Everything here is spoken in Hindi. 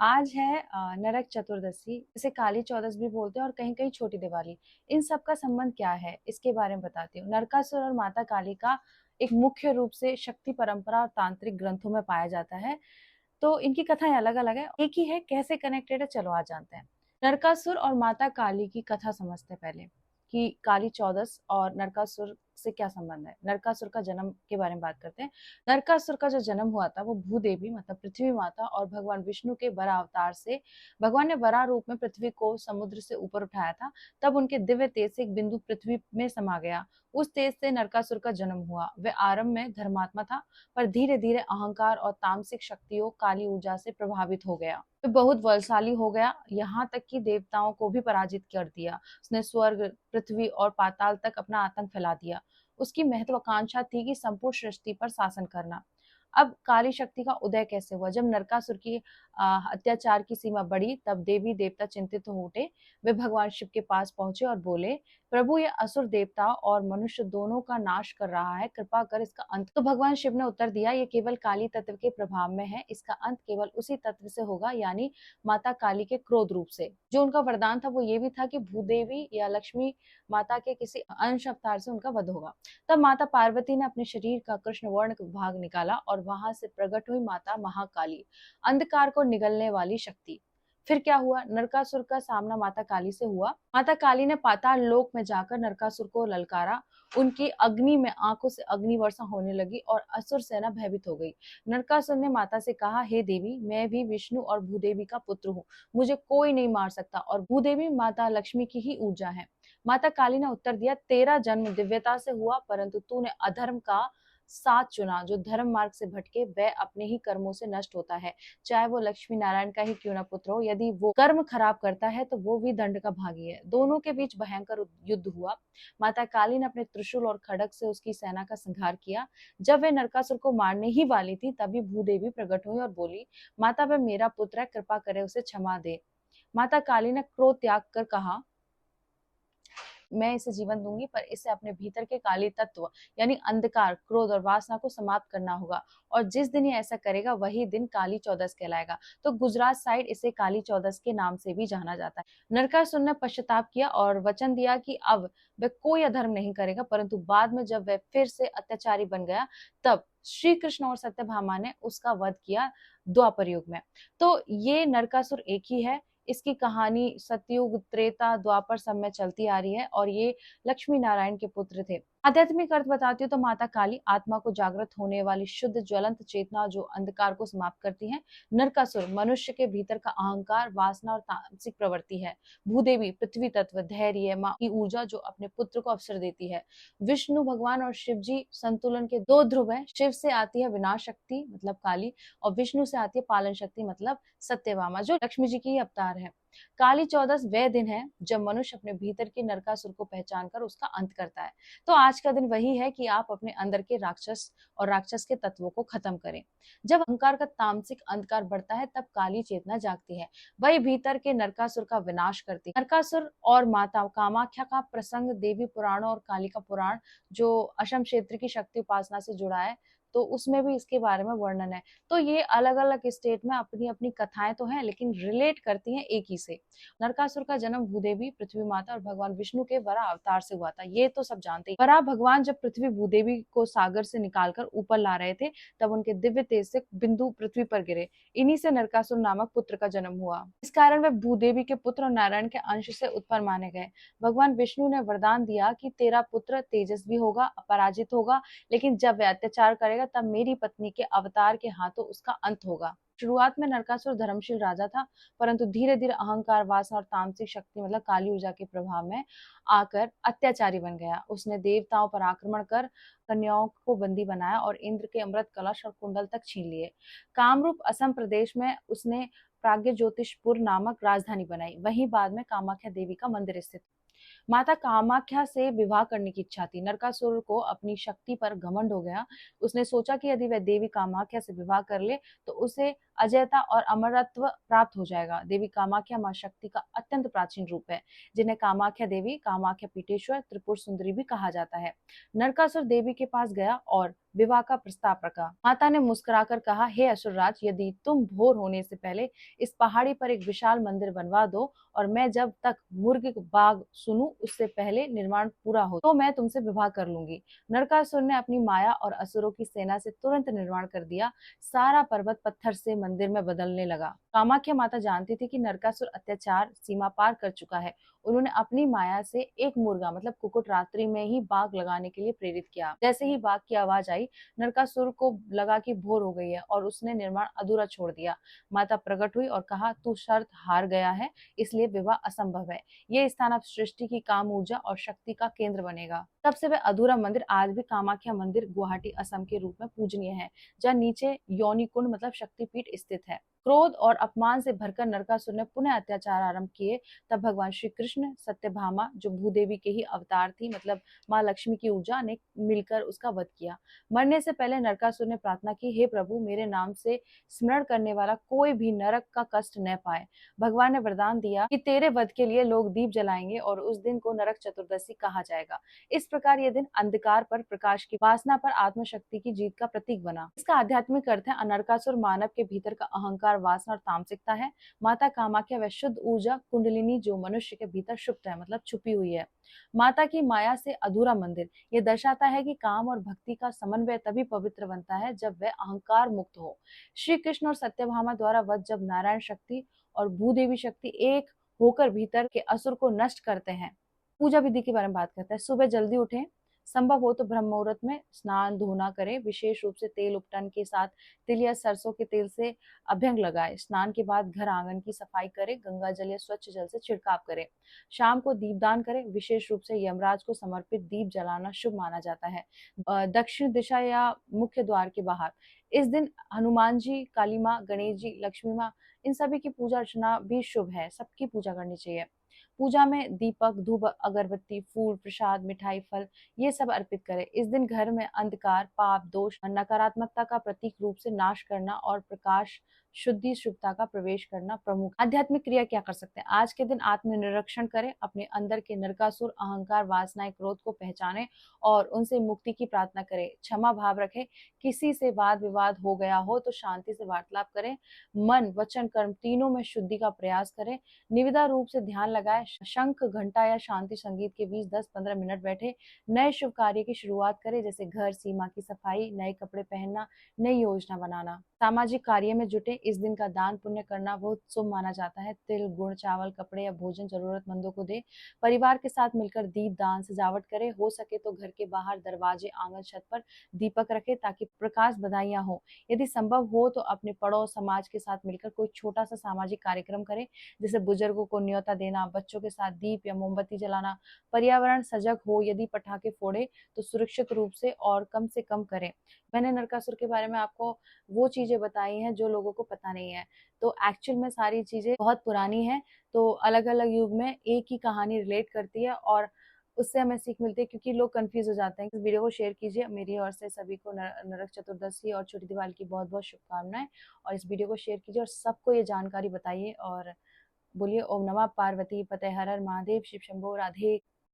आज है नरक चतुर्दशी, इसे काली चौदस भी बोलते हैं और कहीं कहीं छोटी दिवाली। इन सब का संबंध क्या है इसके बारे में बताती हूँ। नरकासुर और माता काली का एक मुख्य रूप से शक्ति परंपरा और तांत्रिक ग्रंथों में पाया जाता है। तो इनकी कथाएं अलग अलग है, एक ही है, कैसे कनेक्टेड है चलो आज जानते हैं। नरकासुर और माता काली की कथा समझते हैं पहले कि काली चौदस और नरकासुर से क्या संबंध है। नरकासुर का जन्म के बारे में बात करते हैं। नरकासुर का जो जन्म हुआ था वो भूदेवी मतलब पृथ्वी माता और भगवान विष्णु के वराह अवतार से। भगवान ने वराह रूप में पृथ्वी को समुद्र से ऊपर उठाया था। तब उनके दिव्य तेज से एक बिंदु पृथ्वी में समा गया। उस तेज से नरकासुर का जन्म हुआ। वह आरंभ में धर्मात्मा था, पर धीरे धीरे अहंकार और तामसिक शक्तियों काली ऊर्जा से प्रभावित हो गया। वह बहुत बलशाली हो गया, यहाँ तक कि देवताओं को भी पराजित कर दिया। उसने स्वर्ग, पृथ्वी और पाताल तक अपना आतंक फैला दिया। उसकी महत्वाकांक्षा थी कि संपूर्ण सृष्टि पर शासन करना। अब काली शक्ति का उदय कैसे हुआ? जब नरकासुर की अत्याचार की सीमा बढ़ी, तब देवी देवता चिंतित हो उठे। वे भगवान शिव के पास पहुंचे और बोले, प्रभु ये असुर देवता और मनुष्य दोनों का नाश कर रहा है, कृपा कर इसका अंत। तो भगवान शिव ने उत्तर दिया, ये केवल काली तत्व के प्रभाव में है, इसका अंत केवल उसी तत्व से होगा, यानी माता काली के क्रोध रूप से। जो उनका वरदान था वो ये भी था कि भूदेवी या लक्ष्मी माता के किसी अंश अवतार से उनका वध होगा। तब माता पार्वती ने अपने शरीर का कृष्ण वर्ण भाग निकाला और वहां से प्रकट हुई माता महाकाली, अंधकार को निगलने वाली शक्ति। फिर क्या हुआ? नरकासुर का सामना माता काली से हुआ। माता काली ने पाताल लोक में जाकर नरकासुर को ललकारा। उनकी अग्नि में आंखों से अग्नि वर्षा होने लगी और असुर सेना भयभीत हो गई। नरकासुर ने माता से कहा, हे देवी, मैं भी विष्णु और भूदेवी का पुत्र हूँ, मुझे कोई नहीं मार सकता, और भूदेवी माता लक्ष्मी की ही ऊर्जा है। माता काली ने उत्तर दिया, तेरा जन्म दिव्यता से हुआ, परंतु तूने अधर्म का साथ चुना। जो धर्म मार्ग से भटके वह अपने ही कर्मों से नष्ट होता है, चाहे वो लक्ष्मी नारायण का ही क्यों ना पुत्र हो। यदि वो कर्म खराब करता है तो वो भी दंड का भागी है। दोनों के बीच भयंकर युद्ध हुआ। माता काली ने अपने त्रिशूल और खड्ग से उसकी सेना का संहार किया। जब वे नरकासुर को मारने ही वाली थी, तभी भूदेवी प्रकट हुई और बोली, माता वह मेरा पुत्र है, कृपा करे उसे क्षमा दे। माता काली ने क्रोध त्याग कर कहा, मैं इसे जीवन दूंगी, पर इसे अपने भीतर के काली तत्व यानी अंधकार, क्रोध और वासना को समाप्त करना होगा, और जिस दिन ये ऐसा करेगा वही दिन काली चौदस कहलाएगा। तो गुजरात साइड इसे काली चौदस के नाम से भी जाना जाता है। नरकासुर ने पश्चाताप किया और वचन दिया कि अब वह कोई अधर्म नहीं करेगा, परंतु बाद में जब वह फिर से अत्याचारी बन गया, तब श्री कृष्ण और सत्यभामा ने उसका वध किया द्वापर युग में। तो ये नरकासुर एक ही है। इसकी कहानी सतयुग, त्रेता, द्वापर सब में चलती आ रही है, और ये लक्ष्मी नारायण के पुत्र थे। आध्यात्मिक अर्थ बताती हूँ तो माता काली आत्मा को जागृत होने वाली शुद्ध ज्वलंत चेतना जो अंधकार को समाप्त करती है। नरकासुर मनुष्य के भीतर का अहंकार, वासना और तामसिक प्रवृत्ति है। भूदेवी पृथ्वी तत्व, धैर्य, माँ की ऊर्जा जो अपने पुत्र को अवसर देती है। विष्णु भगवान और शिव जी संतुलन के दो ध्रुव है। शिव से आती है विनाश शक्ति मतलब काली, और विष्णु से आती है पालन शक्ति मतलब सत्यभामा, जो लक्ष्मी जी की अवतार है। काली चौदस वह दिन है जब मनुष्य अपने भीतर के नरकासुर को पहचान कर उसका अंत करता है। तो आज का दिन वही है कि आप अपने अंदर के राक्षस और राक्षस के तत्वों को खत्म करें। जब अहंकार का तामसिक अंधकार बढ़ता है, तब काली चेतना जागती है, वही भीतर के नरकासुर का विनाश करती है। नरकासुर और माता कामाख्या का प्रसंग देवी पुराणों और कालिका पुराण जो असम क्षेत्र की शक्ति उपासना से जुड़ा है, तो उसमें भी इसके बारे में वर्णन है। तो ये अलग अलग स्टेट में अपनी अपनी कथाएं तो हैं, लेकिन रिलेट करती हैं एक ही से। नरकासुर का जन्म भूदेवी, पृथ्वी माता और भगवान विष्णु के वराह अवतार से हुआ था, ये तो सब जानते हैं। वराह भगवान जब पृथ्वी भूदेवी को सागर से निकालकर ऊपर ला रहे थे, तब उनके दिव्य तेज से बिंदु पृथ्वी पर गिरे। इन्हीं से नरकासुर नामक पुत्र का जन्म हुआ। इस कारण वे भूदेवी के पुत्र और नारायण के अंश से उत्पन्न माने गए। भगवान विष्णु ने वरदान दिया कि तेरा पुत्र तेजस्वी होगा, अपराजित होगा, लेकिन जब वह अत्याचार करेगा तब मेरी पत्नी के अवतार के हाथों उसका अंत होगा। शुरुआत में नरकासुर धर्मशील राजा था, परंतु धीरे धीरे अहंकार, वासना और तामसिक शक्ति मतलब काली ऊर्जा के प्रभाव में आकर अत्याचारी बन गया। उसने देवताओं पर आक्रमण कर कन्याओं को बंदी बनाया और इंद्र के अमृत कलश और कुंडल तक छीन लिए। कामरूप असम प्रदेश में उसने प्राग्ञ ज्योतिषपुर नामक राजधानी बनाई। वहीं बाद में कामाख्या देवी का मंदिर स्थित। माता कामाख्या से विवाह करने की इच्छा थी। नरकासुर को अपनी शक्ति पर घमंड हो गया। उसने सोचा कि यदि वह देवी कामाख्या से विवाह कर ले तो उसे अजयता और अमरत्व प्राप्त हो जाएगा। देवी कामाख्या माँ शक्ति का अत्यंत प्राचीन रूप है, जिन्हें कामाख्या देवी, कामाख्या पीठेश्वर, त्रिपुर सुंदरी भी कहा जाता है। नरकासुर देवी के पास गया और विवाह का प्रस्ताव रखा। माता ने मुस्कुराकर कहा, हे असुरराज, यदि तुम भोर होने से पहले इस पहाड़ी पर एक विशाल मंदिर बनवा दो और मैं जब तक मुर्ग बाग सुनूं उससे पहले निर्माण पूरा हो तो मैं तुमसे विवाह कर लूंगी। नरकासुर ने अपनी माया और असुरों की सेना से तुरंत निर्माण कर दिया। सारा पर्वत पत्थर से मंदिर में बदलने लगा। कामाख्या माता जानती थी कि नरकासुर अत्याचार सीमा पार कर चुका है। उन्होंने अपनी माया से एक मुर्गा मतलब कुकुट रात्रि में ही बाग लगाने के लिए प्रेरित किया। जैसे ही बाग की आवाज आई, नरकासुर को लगा कि भोर हो गई है और उसने निर्माण अधूरा छोड़ दिया। माता प्रकट हुई और कहा, तू शर्त हार गया है, इसलिए विवाह असंभव है। ये स्थान अब सृष्टि की काम ऊर्जा और शक्ति का केंद्र बनेगा। तब से वह अधूरा मंदिर आज भी कामाख्या मंदिर गुवाहाटी असम के रूप में पूजनीय है, जहाँ नीचे योनि कुंड मतलब शक्तिपीठ स्थित है। क्रोध और अपमान से भरकर नरकासुर ने पुनः अत्याचार आरंभ किए। तब भगवान श्री कृष्ण, सत्यभामा जो भूदेवी के ही अवतार थी मतलब माँ लक्ष्मी की ऊर्जा ने मिलकर उसका वध किया। मरने से पहले नरकासुर ने प्रार्थना की, हे प्रभु, मेरे नाम से स्मरण करने वाला कोई भी नरक का कष्ट न पाए। भगवान ने वरदान दिया कि तेरे वध के लिए लोग दीप जलाएंगे और उस दिन को नरक चतुर्दशी कहा जाएगा। इस प्रकार यह दिन अंधकार पर प्रकाश की, वासना पर आत्मशक्ति की जीत का प्रतीक बना। इसका आध्यात्मिक अर्थ है, नरकासुर मानव के भीतर का अहंकार, वासना और तामसिकता है। माता कामाख्या वह शुद्ध ऊर्जा कुंडलिनी जो मनुष्य के भीतर सुप्त है मतलब छुपी हुई है। माता की माया से अधूरा मंदिर ये दर्शाता है कि काम और भक्ति का समन्वय तभी पवित्र बनता है जब वह अहंकार मुक्त हो। श्री कृष्ण और सत्यभामा द्वारा वध जब नारायण शक्ति और भूदेवी शक्ति एक होकर भीतर के असुर को नष्ट करते हैं। पूजा विधि के बारे में बात करते हैं। सुबह जल्दी उठें, संभव हो तो ब्रह्म मुहूर्त में स्नान धोना करें। विशेष रूप से तेल उपटन के साथ तिल या सरसों के तेल से अभ्यंग लगाएं। स्नान के बाद घर आंगन की सफाई करें। गंगा जल या स्वच्छ जल से छिड़काव करें। शाम को दीपदान करें। विशेष रूप से यमराज को समर्पित दीप जलाना शुभ माना जाता है। दक्षिण दिशा या मुख्य द्वार के बाहर। इस दिन हनुमान जी, काली माँ, गणेश जी, लक्ष्मी माँ इन सभी की पूजा अर्चना भी शुभ है। सबकी पूजा करनी चाहिए। पूजा में दीपक, धूप, अगरबत्ती, फूल, प्रसाद, मिठाई, फल ये सब अर्पित करें। इस दिन घर में अंधकार, पाप, दोष, नकारात्मकता का प्रतीक रूप से नाश करना और प्रकाश, शुद्धि, शुभता का प्रवेश करना प्रमुख। आध्यात्मिक क्रिया क्या कर सकते हैं? आज के दिन आत्मनिरीक्षण करें। अपने अंदर के नरकासुर, अहंकार, वासनाएं, क्रोध को पहचानें और उनसे मुक्ति की प्रार्थना करें। क्षमा भाव रखें। किसी से वाद विवाद हो गया हो तो शांति से वार्तालाप करें। मन, वचन, कर्म तीनों में शुद्धि का प्रयास करें। निविदा रूप से ध्यान लगाएं। शंख, घंटा या शांति संगीत के बीच 10-15 मिनट बैठे नए शुभ कार्य की शुरुआत करें, जैसे घर, सीमा की सफाई, नए कपड़े पहनना, नई योजना बनाना। सामाजिक कार्य में जुटे। इस दिन का दान पुण्य करना बहुत शुभ माना जाता है। तिल, गुड़, चावल, कपड़े या भोजन जरूरतमंदों को दे। परिवार के साथ मिलकर दीप दान सजावट करें। हो सके तो घर के बाहर, दरवाजे, आंगन, छत पर दीपक रखें ताकि प्रकाश बधाइयां हो। यदि संभव हो तो अपने पड़ोस समाज के साथ मिलकर कोई छोटा सा सामाजिक कार्यक्रम करें, जैसे बुजुर्गों को न्योता देना, बच्चों के साथ दीप या मोमबत्ती जलाना। पर्यावरण सजग हो। यदि पटाखे फोड़े तो सुरक्षित रूप से और कम से कम करें। मैंने नरकासुर के बारे में आपको वो चीजें बताई हैं जो लोगों को पता नहीं है। तो एक्चुअल में सारी चीजें बहुत पुरानी है। तो अलग अलग युग में एक ही कहानी रिलेट करती है और उससे हमें सीख मिलती है, क्योंकि लोग कंफ्यूज हो जाते हैं। इस वीडियो को शेयर कीजिए। मेरी ओर से सभी को नरक चतुर्दशी और छोटी दिवाली की बहुत बहुत शुभकामनाएं। और इस वीडियो को शेयर कीजिए और सबको ये जानकारी बताइए और बोलिए ओम नमः पार्वती पते हर हर महादेव शिव शंभो राधे।